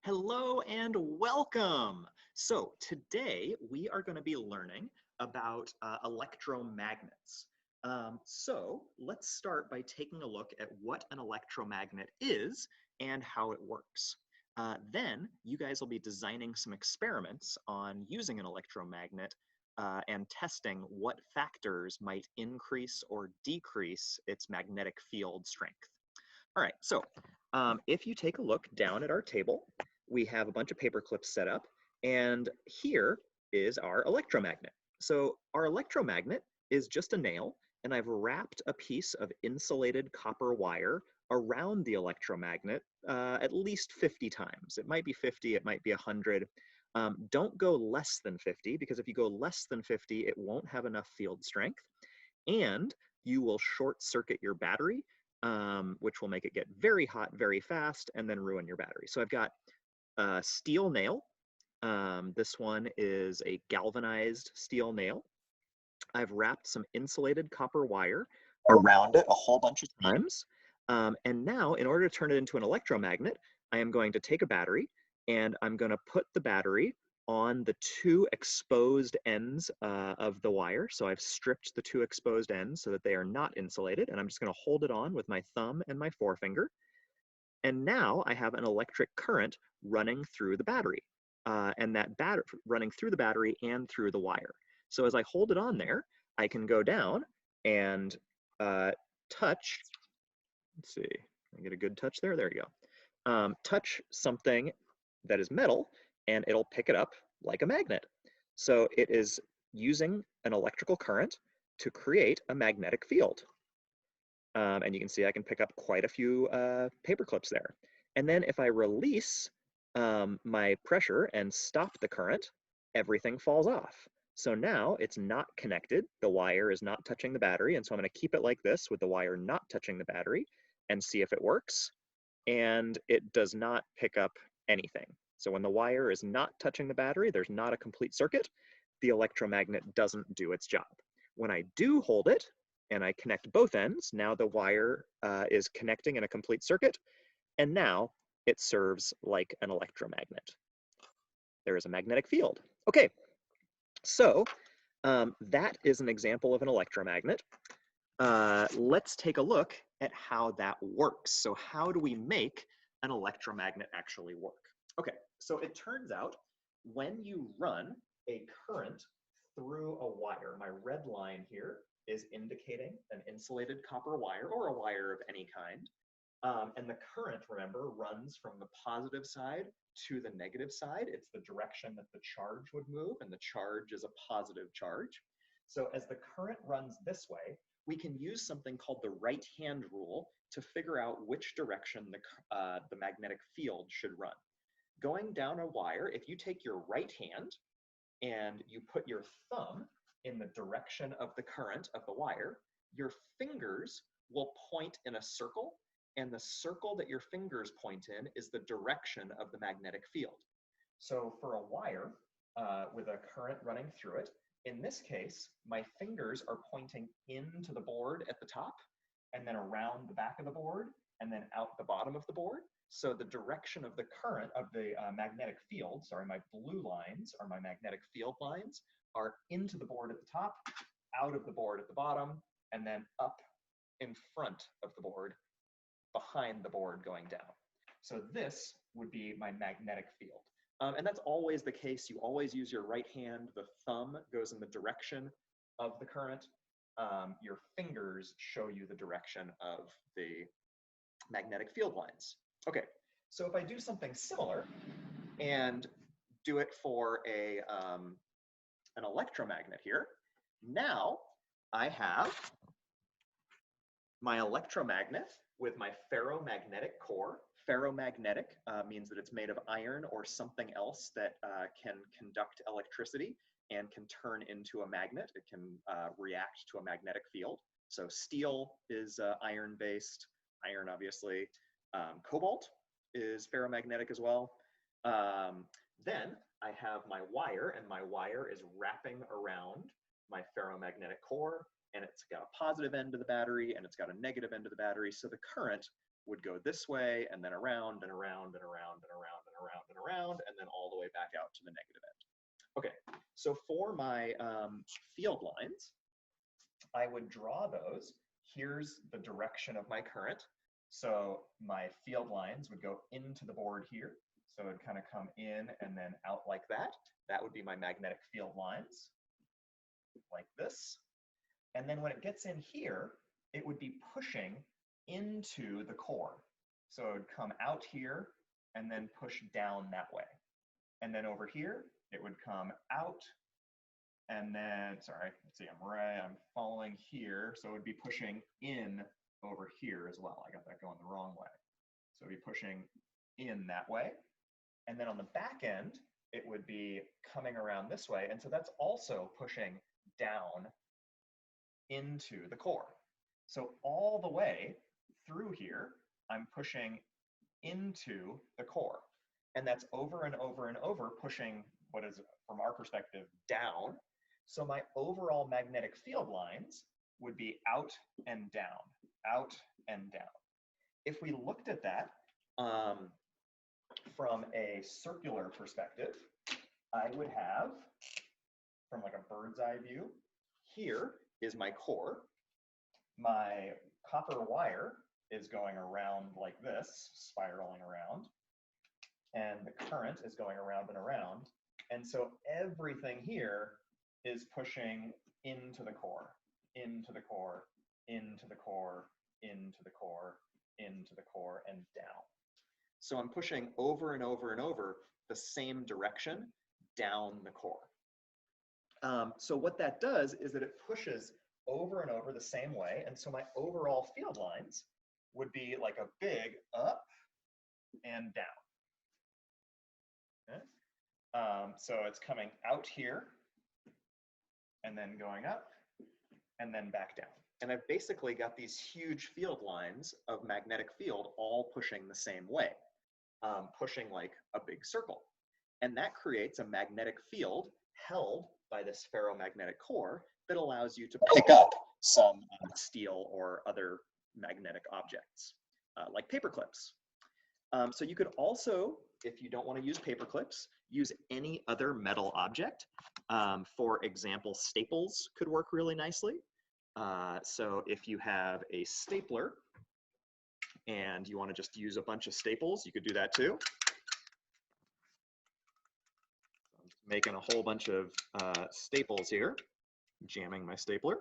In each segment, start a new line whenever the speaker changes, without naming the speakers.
Hello and welcome. So today we are going to be learning about electromagnets. So let's start by taking a look at what an electromagnet is and how it works. Then you guys will be designing some experiments on using an electromagnet and testing what factors might increase or decrease its magnetic field strength. All right, so if you take a look down at our table, we have a bunch of paper clips set up, and here is our electromagnet. So our electromagnet is just a nail, and I've wrapped a piece of insulated copper wire around the electromagnet at least 50 times. It might be 50, it might be 100. Don't go less than 50, because if you go less than 50, it won't have enough field strength, and you will short circuit your battery, which will make it get very hot very fast and then ruin your battery. So I've got a steel nail. This one is a galvanized steel nail. I've wrapped some insulated copper wire around it a whole bunch of times. And now, in order to turn it into an electromagnet, I am going to take a battery and I'm going to put the battery on the two exposed ends of the wire. So I've stripped the two exposed ends so that they are not insulated, and I'm just going to hold it on with my thumb and my forefinger. And now I have an electric current running through the battery, and that battery running through the battery and through the wire. So as I hold it on there, I can go down and touch, let's see, I get a good touch there, there you go. Touch something that is metal, and it'll pick it up like a magnet. So it is using an electrical current to create a magnetic field. And you can see I can pick up quite a few paper clips there. And then if I release my pressure and stop the current, everything falls off. So now it's not connected, the wire is not touching the battery, and so I'm going to keep it like this with the wire not touching the battery and see if it works. And it does not pick up anything. So when the wire is not touching the battery, there's not a complete circuit. The electromagnet doesn't do its job. When I do hold it and I connect both ends, now the wire is connecting in a complete circuit, and now it serves like an electromagnet. There is a magnetic field. Okay, so that is an example of an electromagnet. Let's take a look at how that works. So how do we make an electromagnet actually work? Okay, so it turns out when you run a current through a wire, my red line here is indicating an insulated copper wire or a wire of any kind. And the current, remember, runs from the positive side to the negative side. It's the direction that the charge would move, and the charge is a positive charge. So as the current runs this way, we can use something called the right-hand rule to figure out which direction the magnetic field should run. Going down a wire, if you take your right hand and you put your thumb in the direction of the current of the wire, your fingers will point in a circle, and the circle that your fingers point in is the direction of the magnetic field. So for a wire with a current running through it, in this case, my fingers are pointing into the board at the top, and then around the back of the board, and then out the bottom of the board. So the direction of the current of the magnetic field, sorry, my blue lines are my magnetic field lines, are into the board at the top, out of the board at the bottom, and then up in front of the board, behind the board going down. So this would be my magnetic field. And that's always the case. You always use your right hand. The thumb goes in the direction of the current. Your fingers show you the direction of the magnetic field lines. Okay, so if I do something similar and do it for an electromagnet here, now I have my electromagnet with my ferromagnetic core. Ferromagnetic means that it's made of iron or something else that can conduct electricity and can turn into a magnet. It can react to a magnetic field. So steel is iron-based, iron obviously. Cobalt is ferromagnetic as well. Then I have my wire, and my wire is wrapping around my ferromagnetic core, and it's got a positive end to the battery and it's got a negative end to the battery. So the current would go this way and then around and around and around and around and around and around, and then all the way back out to the negative end. Okay, so for my field lines, I would draw those. Here's the direction of my current. So my field lines would go into the board here. So it would kind of come in and then out like that. That would be my magnetic field lines, like this. And then when it gets in here, it would be pushing into the core. So it would come out here and then push down that way. And then over here, it would come out and then, sorry, let's see, I'm following here. So it would be pushing in over here as well. I got that going the wrong way. So it would be pushing in that way. And then on the back end, it would be coming around this way. And so that's also pushing down into the core. So all the way through here, I'm pushing into the core. And that's over and over and over pushing what is, from our perspective, down. So my overall magnetic field lines would be out and down, out and down. If we looked at that from a circular perspective, I would have, from like a bird's eye view, here is my core. My copper wire is going around like this, spiraling around, and the current is going around and around. And so everything here is pushing into the core, into the core, into the core, into the core, into the core, and down. So I'm pushing over and over and over the same direction down the core. So what that does is that it pushes over and over the same way. And so my overall field lines would be like a big up and down. Okay? So it's coming out here and then going up and then back down. And I've basically got these huge field lines of magnetic field all pushing the same way, pushing like a big circle. And that creates a magnetic field held by this ferromagnetic core that allows you to pick up some steel or other magnetic objects, like paper clips. So you could also, if you don't want to use paper clips, use any other metal object. For example, staples could work really nicely. So if you have a stapler and you want to just use a bunch of staples, you could do that too. I'm just making a whole bunch of staples here, jamming my stapler.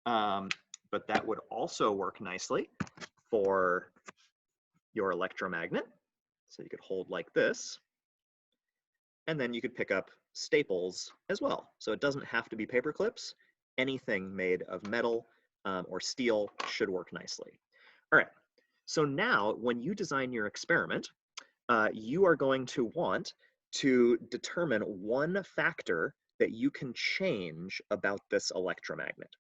But that would also work nicely for your electromagnet. So you could hold like this, and then you could pick up staples as well. So it doesn't have to be paper clips. Anything made of metal or steel should work nicely. All right, so now when you design your experiment, you are going to want to determine one factor that you can change about this electromagnet.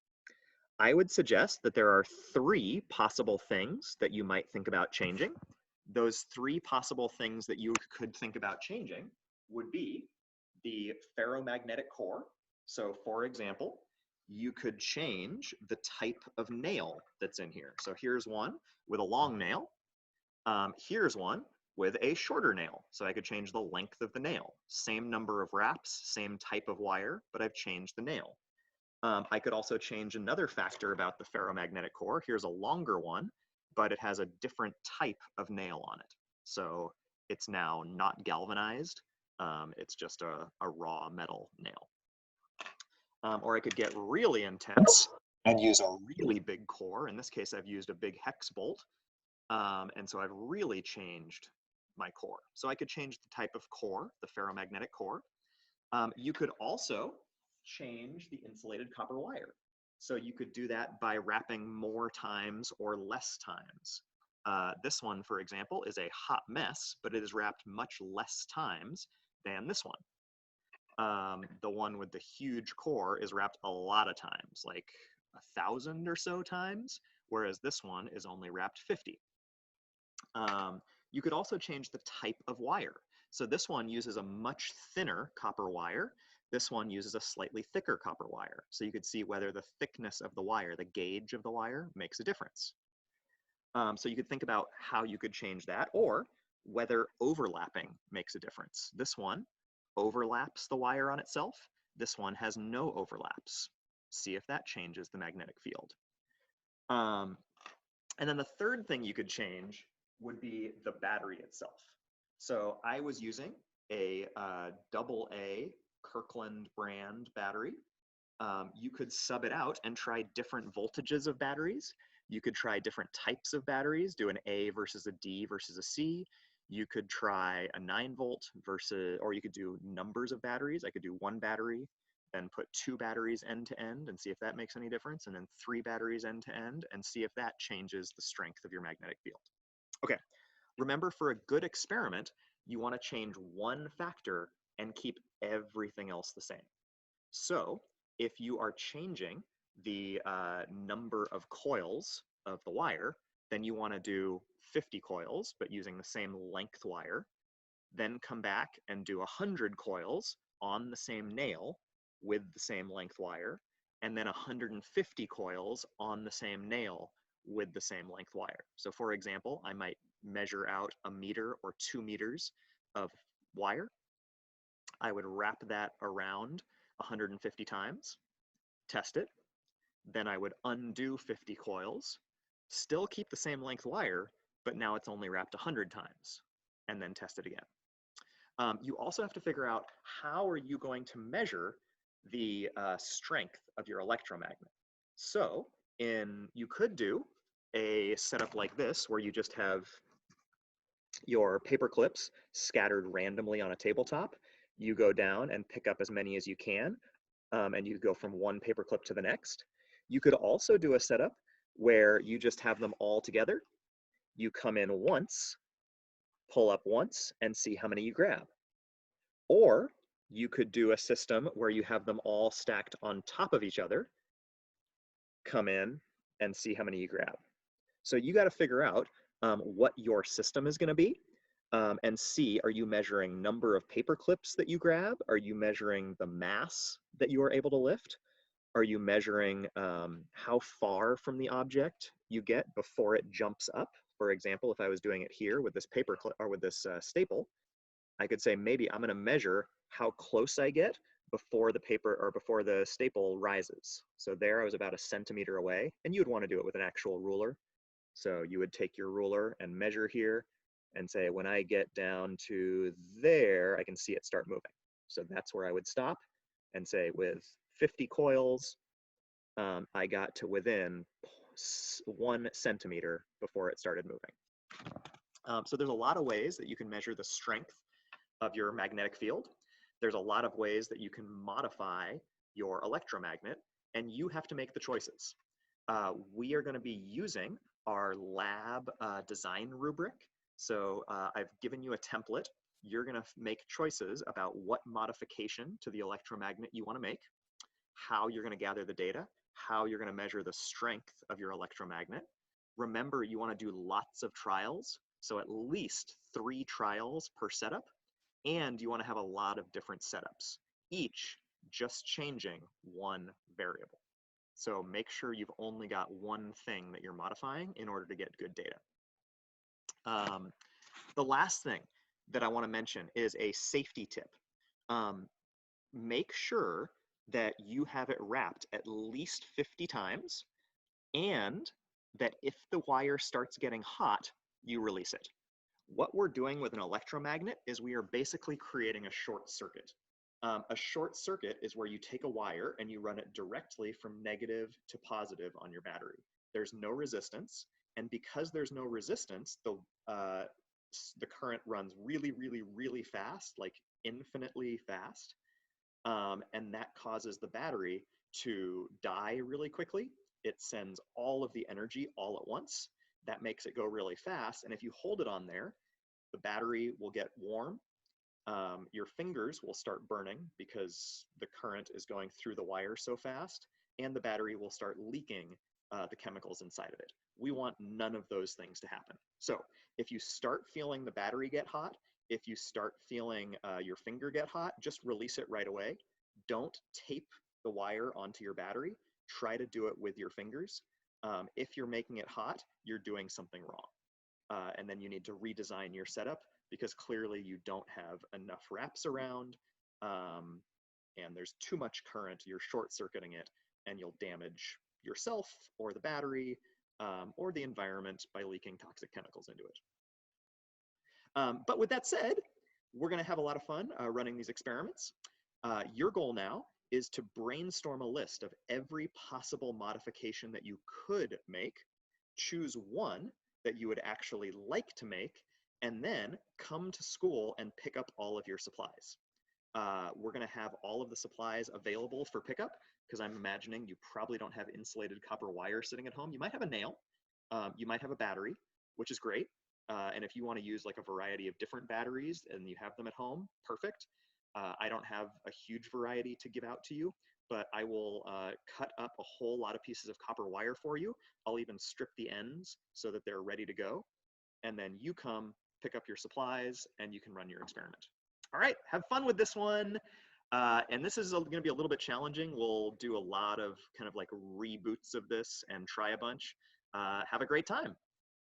I would suggest that there are 3 possible things that you might think about changing. Those 3 possible things that you could think about changing would be the ferromagnetic core. So for example, you could change the type of nail that's in here. So here's one with a long nail. Here's one with a shorter nail. So I could change the length of the nail. Same number of wraps, same type of wire, but I've changed the nail. I could also change another factor about the ferromagnetic core. Here's a longer one, but it has a different type of nail on it. So it's now not galvanized. It's just a raw metal nail. Or I could get really intense and use a really big core. In this case, I've used a big hex bolt. And so I've really changed my core. So I could change the type of core, the ferromagnetic core. You could also change the insulated copper wire. So you could do that by wrapping more times or less times. This one, for example, is a hot mess, but it is wrapped much less times than this one. The one with the huge core is wrapped a lot of times, like 1,000 or so times, whereas this one is only wrapped 50. You could also change the type of wire. So this one uses a much thinner copper wire. This one uses a slightly thicker copper wire. So you could see whether the thickness of the wire, the gauge of the wire, makes a difference. So you could think about how you could change that, or whether overlapping makes a difference. This one overlaps the wire on itself. This one has no overlaps. See if that changes the magnetic field. And then the third thing you could change would be the battery itself. So I was using a AA Kirkland brand battery. You could sub it out and try different voltages of batteries. You could try different types of batteries, do an A versus a D versus a C. You could try a 9-volt versus, or you could do numbers of batteries. I could do 1 battery, then put 2 batteries end to end and see if that makes any difference, and then 3 batteries end to end and see if that changes the strength of your magnetic field. Okay, remember, for a good experiment, you want to change one factor and keep everything else the same. So if you are changing the number of coils of the wire, then you want to do 50 coils, but using the same length wire. Then come back and do 100 coils on the same nail with the same length wire, and then 150 coils on the same nail with the same length wire. So for example, I might measure out 1 meter or 2 meters of wire. I would wrap that around 150 times, test it, then I would undo 50 coils, still keep the same length wire, but now it's only wrapped 100 times, and then test it again. You also have to figure out how are you going to measure the strength of your electromagnet. So you could do a setup like this where you just have your paper clips scattered randomly on a tabletop. You go down and pick up as many as you can, and you go from one paper clip to the next. You could also do a setup where you just have them all together. You come in once, pull up once, and see how many you grab. Or you could do a system where you have them all stacked on top of each other, come in, and see how many you grab. So you got to figure out what your system is going to be, and see, are you measuring number of paper clips that you grab? Are you measuring the mass that you are able to lift? Are you measuring how far from the object you get before it jumps up? For example, if I was doing it here with this paper clip or with this staple, I could say maybe I'm going to measure how close I get before the paper or before the staple rises. So there I was about 1 centimeter away, and you'd want to do it with an actual ruler. So you would take your ruler and measure here and say, when I get down to there, I can see it start moving. So that's where I would stop and say, with 50 coils, I got to within 1 centimeter before it started moving. So there's a lot of ways that you can measure the strength of your magnetic field. There's a lot of ways that you can modify your electromagnet, and you have to make the choices. We are going to be using our lab design rubric. So I've given you a template. You're going to make choices about what modification to the electromagnet you want to make, how you're going to gather the data, how you're going to measure the strength of your electromagnet. Remember, you want to do lots of trials, so at least 3 trials per setup, and you want to have a lot of different setups, each just changing one variable. So make sure you've only got one thing that you're modifying in order to get good data. The last thing that I want to mention is a safety tip. Make sure that you have it wrapped at least 50 times, and that if the wire starts getting hot, you release it. What we're doing with an electromagnet is we are basically creating a short circuit. A short circuit is where you take a wire and you run it directly from negative to positive on your battery. There's no resistance, and because there's no resistance, the current runs really, really, really fast, like infinitely fast, and that causes the battery to die really quickly. It sends all of the energy all at once. That makes it go really fast, and if you hold it on there, the battery will get warm. Your fingers will start burning because the current is going through the wire so fast, and the battery will start leaking the chemicals inside of it. We want none of those things to happen. So if you start feeling the battery get hot, if you start feeling your finger get hot, just release it right away. Don't tape the wire onto your battery. Try to do it with your fingers. If you're making it hot, you're doing something wrong. And then you need to redesign your setup because clearly you don't have enough wraps around, and there's too much current, you're short-circuiting it, and you'll damage yourself or the battery or the environment by leaking toxic chemicals into it. But with that said, we're going to have a lot of fun running these experiments. Your goal now is to brainstorm a list of every possible modification that you could make, choose one that you would actually like to make, and then come to school and pick up all of your supplies. We're going to have all of the supplies available for pickup, because I'm imagining you probably don't have insulated copper wire sitting at home. You might have a nail, you might have a battery, which is great. And if you want to use like a variety of different batteries and you have them at home, perfect. I don't have a huge variety to give out to you, but I will cut up a whole lot of pieces of copper wire for you. I'll even strip the ends so that they're ready to go. And then you come, pick up your supplies, and you can run your experiment. All right, have fun with this one. And this is going to be a little bit challenging. We'll do a lot of kind of like reboots of this and try a bunch. Have a great time.